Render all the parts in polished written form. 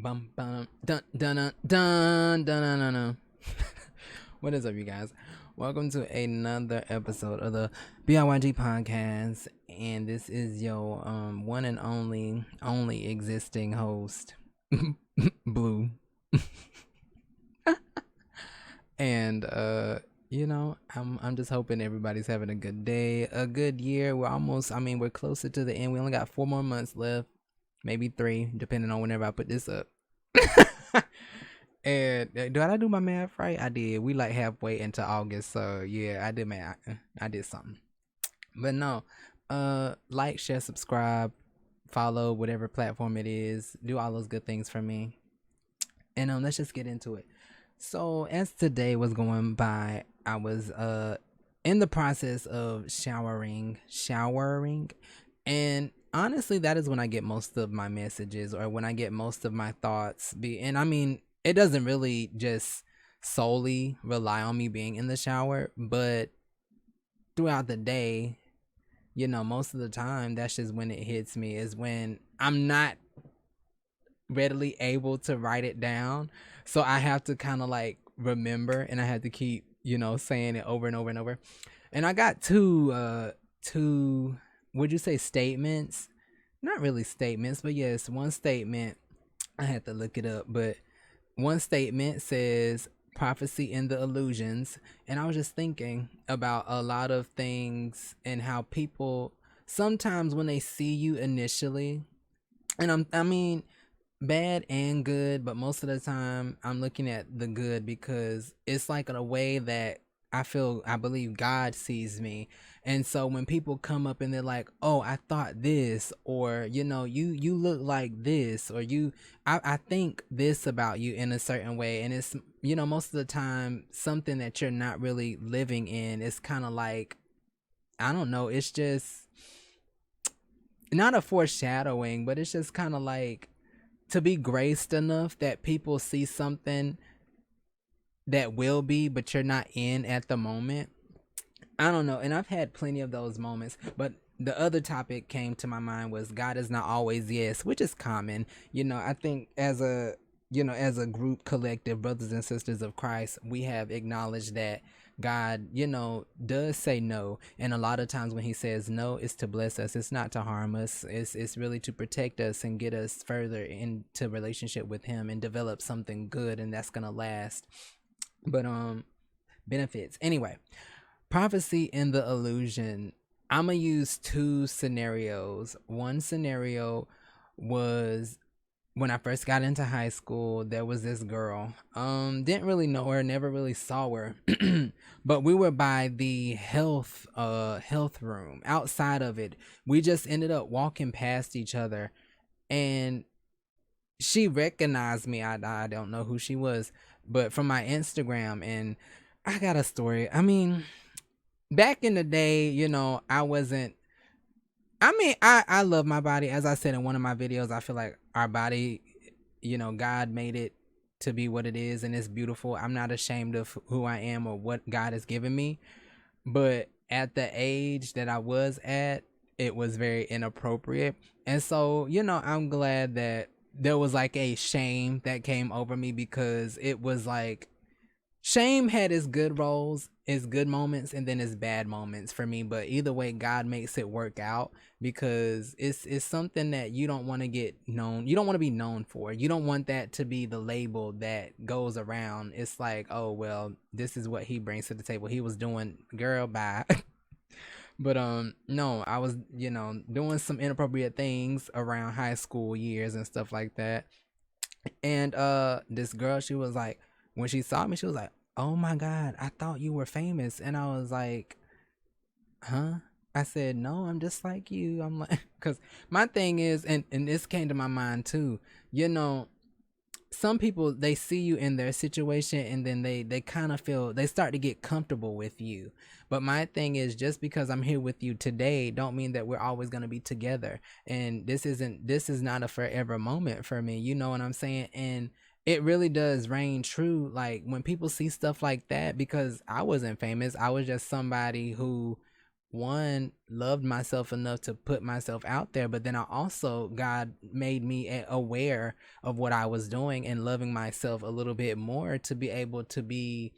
Bum bum dun dun dun dun dun dun dun. Dun. What is up, you guys? Welcome to another episode of the BIYG podcast, and this is your one and only existing host, Blue, and I'm just hoping everybody's having a good day, a good year. We're closer to the end. We only got 4 more months left, maybe 3, depending on whenever I put this up. And do I do my math right? I did. We like halfway into August, so yeah, I did math. I did something. But no, like, share, subscribe, follow whatever platform it is. Do all those good things for me. And let's just get into it. So as today was going by, I was in the process of showering, and honestly, that is when I get most of my messages or when I get most of my thoughts. And I mean, it doesn't really just solely rely on me being in the shower, but throughout the day, most of the time, that's just when it hits me, is when I'm not readily able to write it down. So I have to kind of like remember, and I have to keep, saying it over and over and over. And I got two, would you say statements? Not really statements, but yes, one statement. I had to look it up, but one statement says prophecy in the illusions. And I was just thinking about a lot of things and how people sometimes when they see you initially, and I mean, bad and good, but most of the time I'm looking at the good because it's like in a way that I believe God sees me. And so when people come up and they're like, "Oh, I thought this," or you look like this, or I think this about you in a certain way, and it's most of the time something that you're not really living in. It's kind of like, I don't know, it's just not a foreshadowing, but it's just kind of like to be graced enough that people see something that will be, but you're not in at the moment. I don't know. And I've had plenty of those moments. But the other topic came to my mind was God is not always yes, which is common. I think as a group collective, brothers and sisters of Christ, we have acknowledged that God, does say no. And a lot of times when he says no, it's to bless us. It's not to harm us. It's really to protect us and get us further into relationship with him and develop something good, and that's gonna last. But benefits. Anyway, prophecy in the illusion. I'm gonna use two scenarios. One scenario was when I first got into high school. There was this girl. Didn't really know her, never really saw her. But we were by the health room. Outside of it, we just ended up walking past each other, and she recognized me. I don't know who she was, but from my Instagram. And I got a story. I mean, back in the day, I wasn't, I mean, I love my body. As I said in one of my videos, I feel like our body, God made it to be what it is, and it's beautiful. I'm not ashamed of who I am or what God has given me. But at the age that I was at, it was very inappropriate. And so, I'm glad that there was like a shame that came over me, because it was like, shame had its good roles, its good moments, and then its bad moments for me. But either way, God makes it work out, because it's something that you don't want to get known. You don't want to be known for. You don't want that to be the label that goes around. It's like, oh well, this is what he brings to the table. He was doing, girl, bye. But no, I was, doing some inappropriate things around high school years and stuff like that. And this girl, she was like, when she saw me, she was like, "Oh my God, I thought you were famous." And I was like, "Huh?" I said, "No, I'm just like you." I'm like, because my thing is, and this came to my mind too, you know, some people, they see you in their situation, and then they kind of feel, they start to get comfortable with you. But my thing is, just because I'm here with you today don't mean that we're always going to be together. And this is not a forever moment for me, you know what I'm saying? And it really does reign true, like when people see stuff like that, because I wasn't famous. I was just somebody who one, loved myself enough to put myself out there, but then I also, God made me aware of what I was doing and loving myself a little bit more to be able to be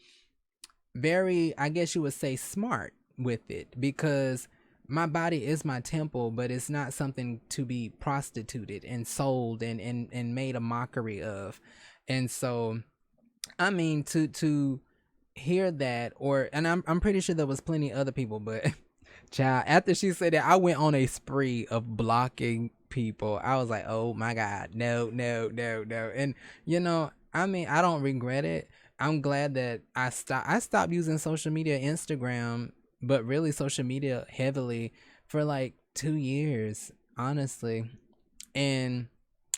very, I guess you would say, smart with it, because my body is my temple, but it's not something to be prostituted and sold and made a mockery of. And so, I mean, to hear that, or, and I'm pretty sure there was plenty of other people, but child, after she said that, I went on a spree of blocking people. I was like, oh my God, no, no, no, no. And I mean, I don't regret it. I'm glad that I stopped using social media, Instagram, but really social media heavily for like 2 years, honestly. And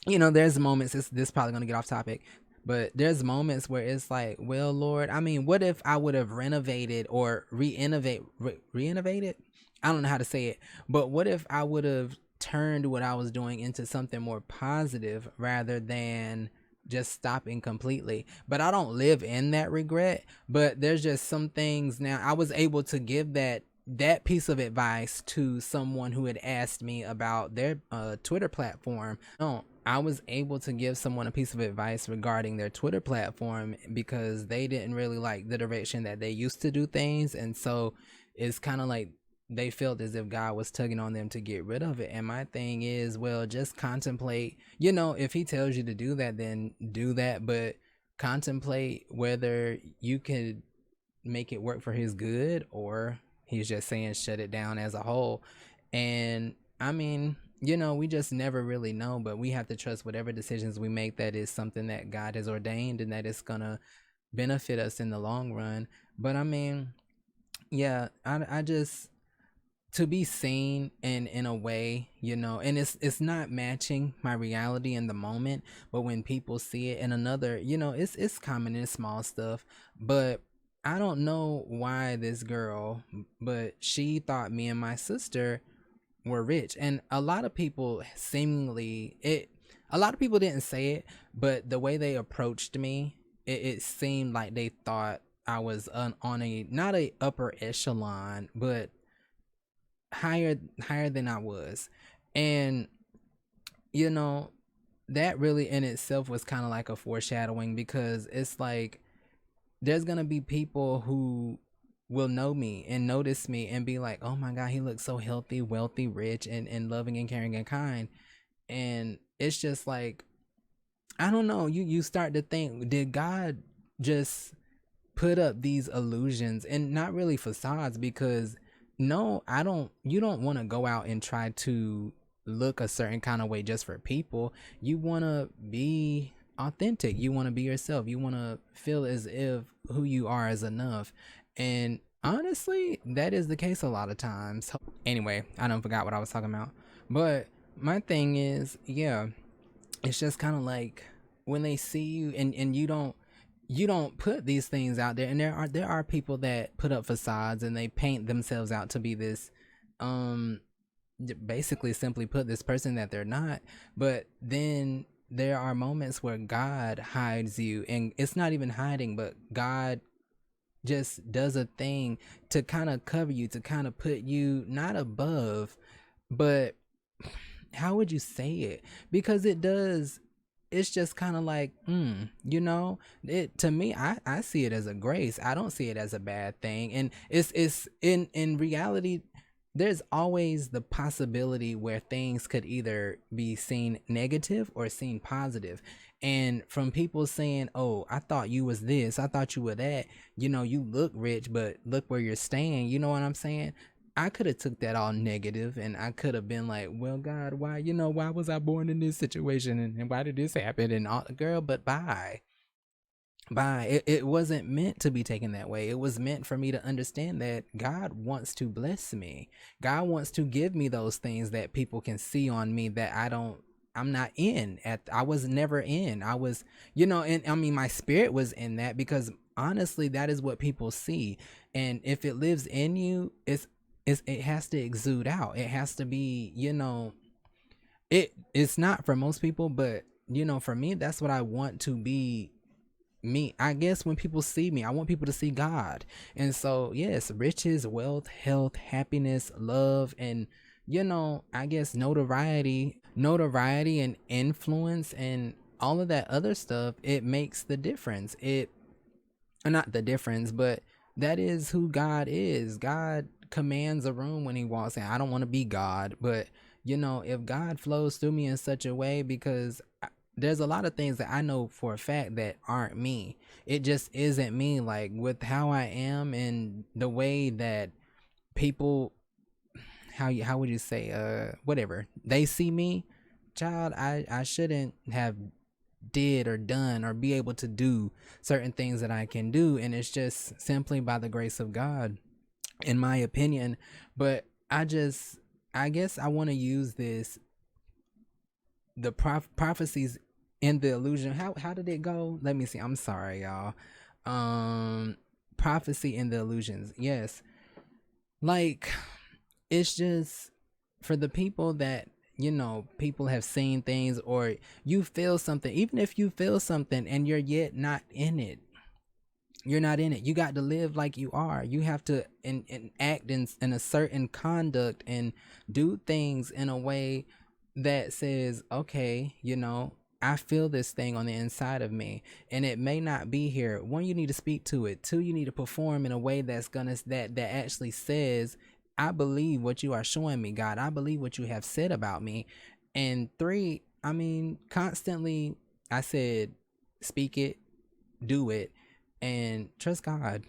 there's moments, this probably gonna get off topic, but there's moments where it's like, well, Lord, I mean, what if I would have renovated or reinnovated? I don't know how to say it, but what if I would have turned what I was doing into something more positive rather than just stopping completely? But I don't live in that regret. But there's just some things now. I was able to give that piece of advice to someone who had asked me about their Twitter platform. No, I was able to give someone a piece of advice regarding their Twitter platform because they didn't really like the direction that they used to do things. And so it's kind of like they felt as if God was tugging on them to get rid of it. And my thing is, well, just contemplate, if he tells you to do that, then do that. But contemplate whether you could make it work for his good, or he's just saying shut it down as a whole. And I mean, we just never really know, but we have to trust whatever decisions we make, that is something that God has ordained and that it's gonna benefit us in the long run. But I mean, yeah, I just, to be seen in a way, and it's not matching my reality in the moment, but when people see it in another, it's common in small stuff. But I don't know why this girl, but she thought me and my sister were rich. And a lot of people seemingly, a lot of people didn't say it, but the way they approached me, it seemed like they thought I was on a, not a upper echelon, but higher than I was. And you know that really in itself was kind of like a foreshadowing, because it's like there's gonna be people who will know me and notice me and be like, oh my God, he looks so healthy, wealthy, rich, and loving and caring and kind. And it's just like, I don't know, you start to think, did God just put up these illusions and not really facades? Because no, I don't, you don't want to go out and try to look a certain kind of way just for people. You want to be authentic, you want to be yourself, you want to feel as if who you are is enough. And honestly, that is the case a lot of times. Anyway, I don't forgot what I was talking about. But my thing is, yeah, it's just kind of like when they see you and you don't put these things out there. And there are people that put up facades and they paint themselves out to be this, um basically, simply put, this person that they're not. But then there are moments where God hides you, and it's not even hiding, but God just does a thing to kind of cover you, to kind of put you not above, but how would you say it? Because it does, it's just kind of like, it, to me, I see it as a grace. I don't see it as a bad thing. And it's in reality, there's always the possibility where things could either be seen negative or seen positive. And from people saying, oh, I thought you was this, I thought you were that, you look rich, but look where you're staying, you know what I'm saying? I could have took that all negative, and I could have been like, well, God, why was I born in this situation, and why did this happen, and all, girl, but bye. It wasn't meant to be taken that way. It was meant for me to understand that God wants to bless me. God wants to give me those things that people can see on me that I'm not in. I was never in. I was, and I mean, my spirit was in that, because honestly, that is what people see. And if it lives in you, it has to exude out. It has to be, it's not for most people, but for me, that's what I want to be me, I guess when people see me, I want people to see God. And so yes, riches, wealth, health, happiness, love, and I guess notoriety and influence and all of that other stuff, it makes the difference. It not the difference, but that is who God is. God commands a room when he walks in. I don't want to be God, but if God flows through me in such a way, because there's a lot of things that I know for a fact that aren't me. It just isn't me. Like with how I am and the way that people, how would you say, whatever they see me, child, I shouldn't have did or done or be able to do certain things that I can do, and it's just simply by the grace of God, in my opinion. But I guess I want to use this, the prophecies in the illusion. How did it go? Let me see. I'm sorry, y'all. Um, prophecy in the illusions. Yes, like it's just for the people that people have seen things, or you feel something. Even if you feel something and you're yet not in it, you're not in it. You got to live like you are. You have to act in a certain conduct and do things in a way that says, okay, I feel this thing on the inside of me, and it may not be here. One, you need to speak to it. Two, you need to perform in a way that's gonna that actually says, I believe what you are showing me, God. I believe what you have said about me. And three, I mean, constantly, I said, speak it, do it, and trust God.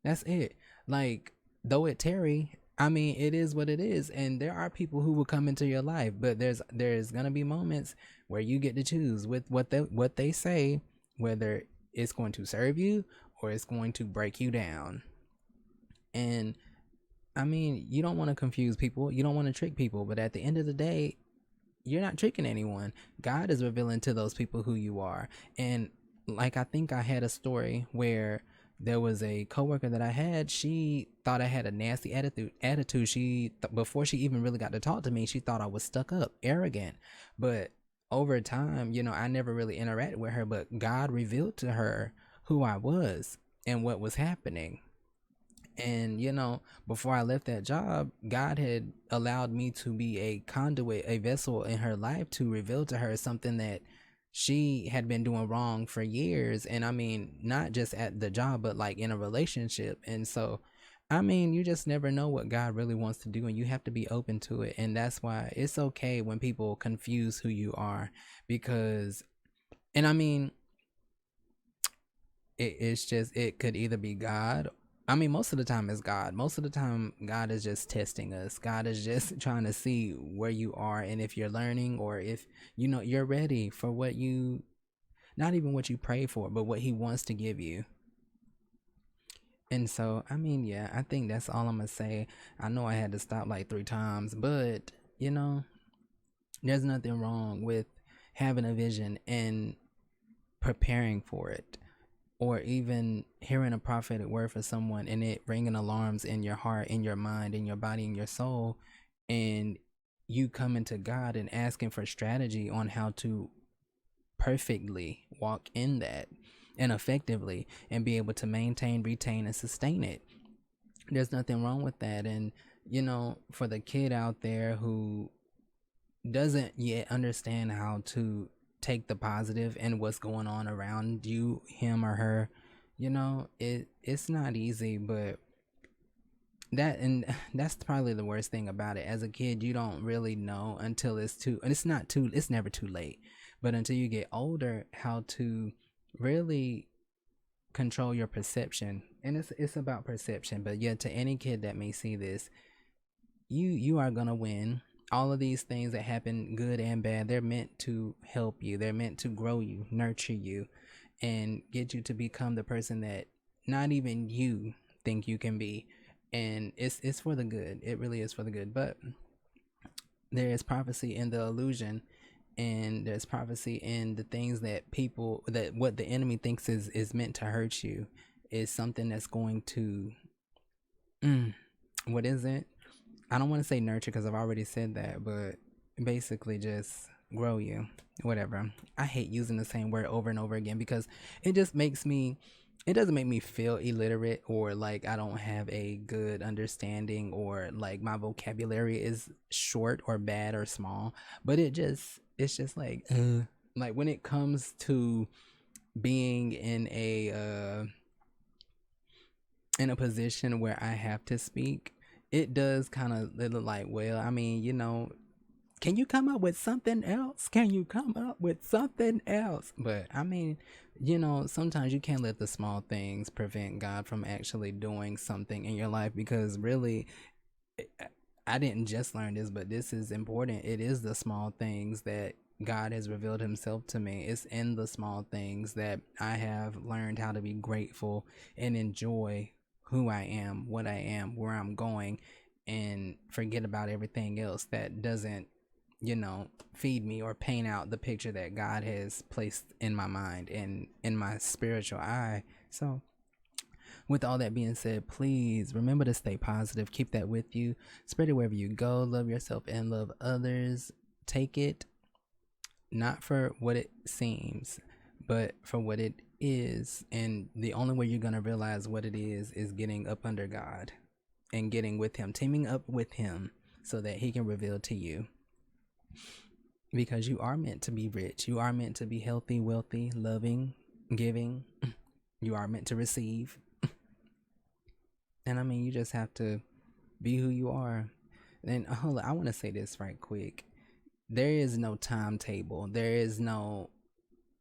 That's it. Like, though it tarry, I mean, it is what it is. And there are people who will come into your life, but there's gonna be moments where you get to choose with what they say, whether it's going to serve you or it's going to break you down. And I mean, you don't want to confuse people, you don't want to trick people, but at the end of the day, you're not tricking anyone. God is revealing to those people who you are. And like, I think I had a story where there was a coworker that I had. She thought I had a nasty attitude. Before she even really got to talk to me, she thought I was stuck up, arrogant. But over time, I never really interacted with her, but God revealed to her who I was and what was happening. And before I left that job, God had allowed me to be a conduit, a vessel in her life, to reveal to her something that she had been doing wrong for years. And I mean, not just at the job, but like in a relationship. And so, I mean, you just never know what God really wants to do, and you have to be open to it. And that's why it's okay when people confuse who you are, because, and I mean, it's just, it could either be God. I mean, most of the time it's God. Most of the time, God is just testing us. God is just trying to see where you are, and if you're learning, or if you're ready for what you, not even what you pray for, but what He wants to give you. And so, I mean, yeah, I think that's all I'm gonna say. I know I had to stop like 3 times, but there's nothing wrong with having a vision and preparing for it, or even hearing a prophetic word for someone and it ringing alarms in your heart, in your mind, in your body, in your soul, and you coming to God and asking for strategy on how to perfectly walk in that and effectively, and be able to maintain, retain, and sustain it. There's nothing wrong with that. And for the kid out there who doesn't yet understand how to take the positive and what's going on around you, him or her, it's not easy. But that's probably the worst thing about it. As a kid, you don't really know until it's never too late, but until you get older, how to really control your perception. And it's about perception. But yeah, to any kid that may see this, you are gonna win. All of these things that happen, good and bad, they're meant to help you. They're meant to grow you, nurture you, and get you to become the person that not even you think you can be. And it's for the good. It really is for the good. But there is prophecy in the illusion, and there's prophecy in the things that people, that what the enemy thinks is meant to hurt you, is something that's going to what is it? I don't want to say nurture, because I've already said that, but basically just grow you. whatever. I hate using the same word over and over again because it just makes me, it doesn't make me feel illiterate or like I don't have a good understanding or like my vocabulary is short or bad or small. But it's just like when it comes to being in a position where I have to speak, it does kind of look like, well, I mean, can you come up with something else? Can you come up with something else? But I mean, sometimes you can't let the small things prevent God from actually doing something in your life because really, I didn't just learn this, but this is important. It is the small things that God has revealed himself to me. It's in the small things that I have learned how to be grateful and enjoy who I am, what I am, where I'm going, and forget about everything else that doesn't, feed me or paint out the picture that God has placed in my mind and in my spiritual eye. So, with all that being said, please remember to stay positive. Keep that with you. Spread it wherever you go. Love yourself and love others. Take it not for what it seems, but for what it is. And the only way you're going to realize what it is getting up under God and getting with him, teaming up with him so that he can reveal to you. Because you are meant to be rich. You are meant to be healthy, wealthy, loving, giving. You are meant to receive. And I mean, you just have to be who you are. And hold on, I want to say this right quick. There is no timetable. There is no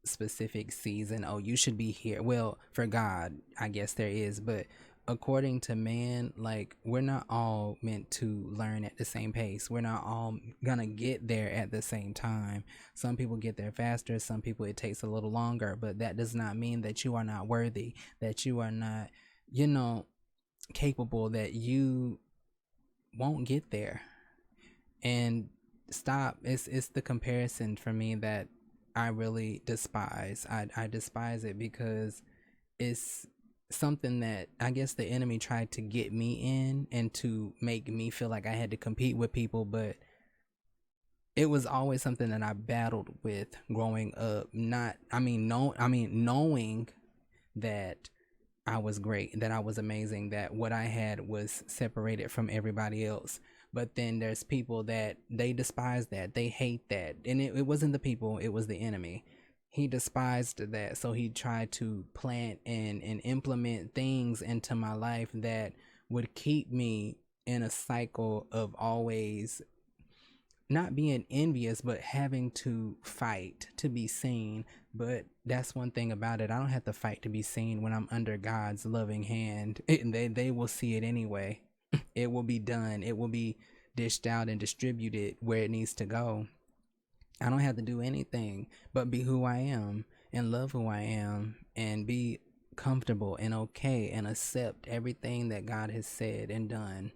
specific season. Oh, you should be here. Well, for God, I guess there is. But according to man, like, we're not all meant to learn at the same pace. We're not all gonna get there at the same time. Some people get there faster. Some people it takes a little longer. But that does not mean that you are not worthy, that you are not, capable, that you won't get there. And stop. It's the comparison for me that I really despise. I despise it because it's something that I guess the enemy tried to get me in and to make me feel like I had to compete with people, but it was always something that I battled with growing up. Knowing that I was great, that I was amazing, that what I had was separated from everybody else. But then there's people that they despise that, they hate that. And it wasn't the people, it was the enemy. He despised that. So he tried to plant and implement things into my life that would keep me in a cycle of always not being envious, but having to fight to be seen. But that's one thing about it. I don't have to fight to be seen when I'm under God's loving hand. They will see it anyway. It will be done. It will be dished out and distributed where it needs to go. I don't have to do anything but be who I am and love who I am and be comfortable and okay and accept everything that God has said and done.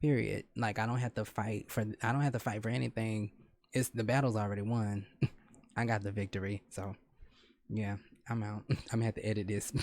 Period. Like I don't have to fight for anything. It's the battle's already won. I got the victory. So yeah, I'm out. I'm gonna have to edit this.